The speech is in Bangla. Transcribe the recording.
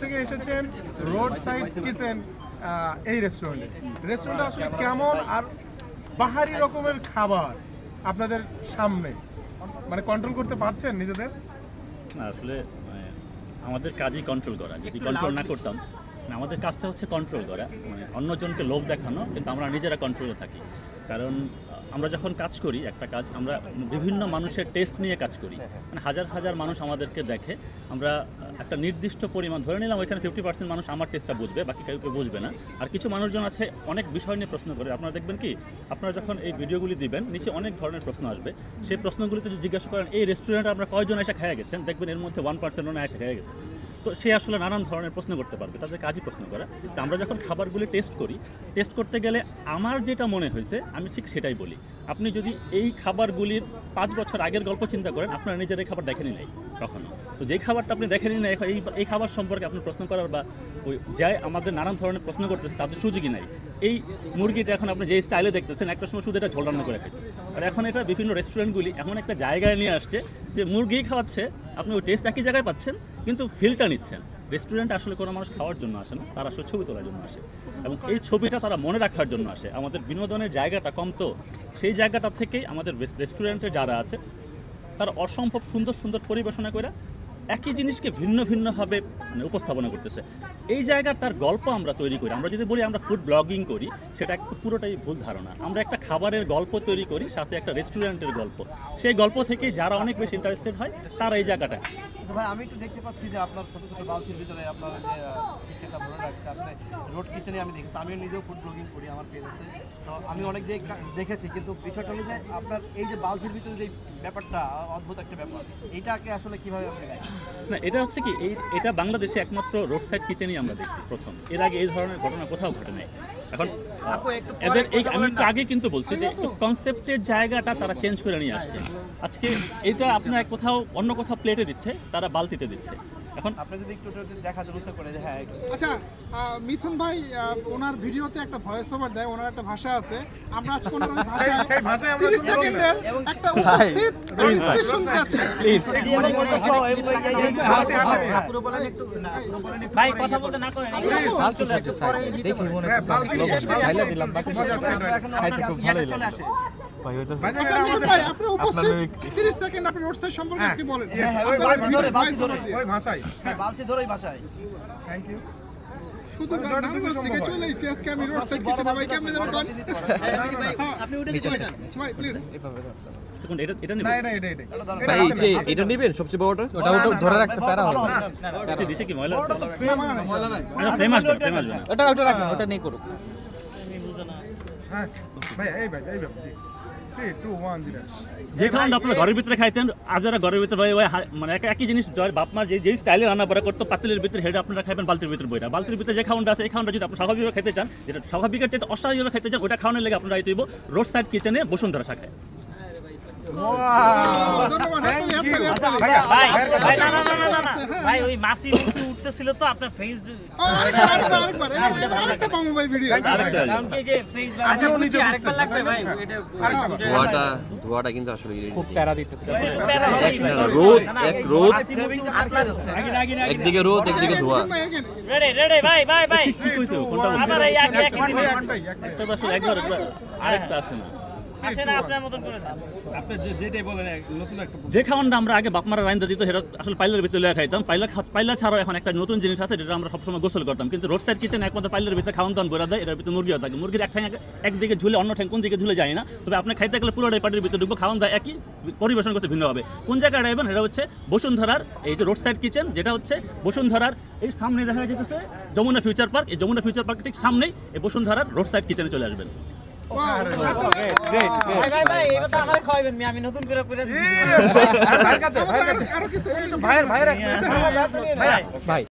থেকে এসেছেন রোড সাইড কিচেন এই রেস্টুরেন্টটা আসলে কেমন আর বাহারি রকমের খাবার আপনাদের সামনে মানে কন্ট্রোল করতে পারছেন নিজেদের? না আসলে আমাদের কাজই কন্ট্রোল করা। যদি কন্ট্রোল না করতাম, আমাদের কাজটা হচ্ছে কন্ট্রোল করা, মানে অন্যজনকে লোভ দেখানো, কিন্তু আমরা নিজেরা কন্ট্রোলে থাকি। কারণ আমরা যখন কাজ করি একটা কাজ, আমরা বিভিন্ন মানুষের টেস্ট নিয়ে কাজ করি, মানে হাজার হাজার মানুষ আমাদেরকে দেখে। আমরা একটা নির্দিষ্ট পরিমাণ ধরে নিলাম ওইখানে 50% মানুষ আমার টেস্টটা বুঝবে, বাকি কেউ কেউ বুঝবে না। আর কিছু মানুষজন আছে অনেক বিষয় নিয়ে প্রশ্ন করে। আপনারা দেখবেন কি, আপনারা যখন এই ভিডিওগুলি দিবেন নিচে অনেক ধরনের প্রশ্ন আসবে। সেই প্রশ্নগুলিতে যদি জিজ্ঞাসা করেন এই রেস্টুরেন্টে আমরা কয়জন এসে খেয়ে গেছেন, দেখবেন এর মধ্যে 1% এসে খেয়ে গেছে। তো সে আসলে নানান ধরনের প্রশ্ন করতে পারবে, তাদের কাজই প্রশ্ন করা। তো আমরা যখন খাবারগুলি টেস্ট করি, টেস্ট করতে গেলে আমার যেটা মনে হয়েছে আমি ঠিক সেটাই বলি। আপনি যদি এই খাবারগুলির 5 বছর আগের গল্প চিন্তা করেন, আপনারা নিজের এই খাবার দেখেনি নাই কখনো। তো যেই খাবারটা আপনি দেখেনি না, এই খাবার সম্পর্কে আপনি প্রশ্ন করার বা ওই যাই আমাদের নানান ধরনের প্রশ্ন করতেছে তাদের সুযোগই নাই। এই মুরগিটা এখন আপনি যে স্টাইলে দেখতেছেন, একটা সময় শুধু এটা ঝোল রান্না করে খাইতে, আর এখন এটা বিভিন্ন রেস্টুরেন্টগুলি এমন একটা জায়গায় নিয়ে আসছে যে মুরগি খাওয়াচ্ছে, আপনি ওই টেস্ট একই জায়গায় পাচ্ছেন কিন্তু ফিলটা নিচ্ছেন। রেস্টুরেন্টে আসলে কোনো মানুষ খাওয়ার জন্য আসে না, তারা আসলে ছবি তোলার জন্য আসে, এবং এই ছবিটা তারা মনে রাখার জন্য আসে। আমাদের বিনোদনের জায়গাটা কম, তো সেই জায়গাটা থেকেই আমাদের রেস্টুরেন্টে যারা আছে তারা অসম্ভব সুন্দর সুন্দর পরিবেশনা করে একই জিনিসকে ভিন্ন ভিন্নভাবে মানে উপস্থাপনা করতেছে। এই জায়গাটার গল্প আমরা তৈরি করি। আমরা যদি বলি আমরা ফুড ব্লগিং করি, সেটা একটা পুরোটাই ভুল ধারণা। আমরা একটা খাবারের গল্প তৈরি করি, সাথে একটা রেস্টুরেন্টের গল্প। সেই গল্প থেকে যারা অনেক বেশি ইন্টারেস্টেড হয় তারা এই জায়গাটা। ভাই আমি একটু দেখতে পাচ্ছি যে আপনার ছোটো ছোটো বালতির ভিতরে আপনার যে কিচেনটা ভরে রাখছে, আপনি রোড কিচেনে আমি দেখেছি, আমিও নিজেও ফুড ব্লগিং করি, আমার পেজ আছে, তো আমি অনেক জায়গায় দেখেছি। কিন্তু বিষয়টা হলো যে আপনার এই যে বালতির ভিতরে যে ব্যাপারটা অদ্ভুত একটা ব্যাপার, এইটাকে আসলে কীভাবে আপনি দেখেন? না, এটা হচ্ছে কি, এটা বাংলাদেশে একমাত্র রোড সাইড কিচেনই আমরা দেখছি প্রথম। এর আগে এই ধরনের ঘটনা কোথাও ঘটে নাই। এখন এদের আমি একটু আগে কিন্তু বলছি যে একটু কনসেপ্টের জায়গাটা তারা চেঞ্জ করে নিয়ে আসছে। আজকে এটা আপনার কোথাও অন্য কোথাও প্লেটে দিচ্ছে, তারা বালতিতে দিচ্ছে। এখন আপনি যদি একটু দেখা চেষ্টা করে যে হ্যাঁ। আচ্ছা মিথুন ভাই ওনার ভিডিওতে একটা ভয়েস ওভার দেয়, ওনার একটা ভাষা আছে, আমরা আজকে ওনার ভাষায় 30 সেকেন্ডের একটা উপস্থিত স্পিচ শুনতে যাচ্ছি। প্লিজ ভাই কথা বলতে না করেন, ভালো চলে আসছে দেখি মনে হচ্ছে চাইলে দিলাম, বাকি খাইতে খুব ভালোই লাগে ভাই। আচ্ছা মিথুন ভাই আপনি উপস্থিত 30 সেকেন্ড আপনি রোড সাইড সম্পর্কে কি বলেন? ওই ভাষায় বালতি ধরেই ভাষায়। Thank you. শুধু নারায়ণগঞ্জ থেকে চলে এসেছি আজকে আমি রোড সাইড কিচেনে, ভাই কেমনে যেন কোন আপনি উঠে দিতে পারেন ভাই প্লিজ। সেকেন্ড এটা নিব না, এটা ভাই এটা নেবেন সবচেয়ে বড়টা, ওটা ধরে রাখতে পারা হবে আচ্ছা দিছে কি ময়লা আছে? ময়লা নাই আচ্ছা ফ্লেম আসবে না। ওটা রাখেন, ওটা নেই করুক। হ্যাঁ ভাই এই ভাই 3 2 1 0 যে খাওয়াটা আপনারা ঘরের ভিতরে খাইতেন, আজারা ঘরের ভিতরে ভাই ওই মানে একই জিনিস জয় বাপমার যেই স্টাইলে রান্না বাড়া করতো, পাতিলের ভিতরে হেডে আপনারা খাইবেন বালতির ভিতরে বইটা। বালতির ভিতরে যে খাওয়াটা আছে এই খাওয়াটা যদি আপনি স্বাভাবিকভাবে খেতে চান, যেটা স্বাভাবিকের চেয়ে অস্বাভাবিকভাবে খেতে চান, ওটা খাওয়ানোর লেগে আপনারা আইতে হইব রোড সাইড কিচেনে বসুন্ধরা শাখায়। ধন্যবাদ ভাই ওই মাসি উঠতেছিল তো আপনার ফেস আরেকটা পাবো ভাই ভিডিও। কারণ কি যে ফেস আরেকবার লাগবে ভাই, ধোয়াটা কিন্তু আসলে খুব প্যারা দিতেছে। রোদ একদিকে রোদ একদিকে ধোয়া। রেডি ভাই কি কইতো কোনটা আবার এই আগে একটা তো আসলে একবার আরেকটা আসে না। আসে না আপনার মতন করে দাও। আপনি যেটাই বলেন নতুন একটা যে খাওয়ানটা আমরা আগে বাপমারা রাইন্দা দিত সেটা আসলে পাইলার ভিতরে লয়ে খাইতাম। পাইলা ছাড়াও এখন একটা নতুন জিনিস আছে যেটা আমরা সবসময় গোসল করতাম, কিন্তু রোড সাইড কিচেন একমাত্র পাইলার ভিতরে খাওয়ান দান বইরা দেয়। এটার ভিতরে মুরগিও থাকে, মুরগির এক ঠ্যাং একদিকে ঝুলে অন্য ঠ্যাং কোন দিকে ঝুলে যায় না। তবে আপনি খাইতে গেলে পুরোটাই পাটির ভিতরে ঢুকবো, খাওয়ান দেয় একই, পরিবেশন করতে ভিন্ন হবে। কোন জায়গায় রাখবেন এটা হচ্ছে বসুন্ধরার এই যে রোড সাইড কিচেন, যেটা হচ্ছে বসুন্ধরার এই সামনে দেখা যেতেছে যমুনা ফিউচার পার্ক। এই যমুনা ফিউচার পার্ক ঠিক সামনেই এই বসুন্ধরার রোড সাইড কিচেনে চলে আসবেন। ভাই এবার তো আমারে খাওয়াবেন, আমি নতুন করে আরো কিছু ভাইয়ের ভাই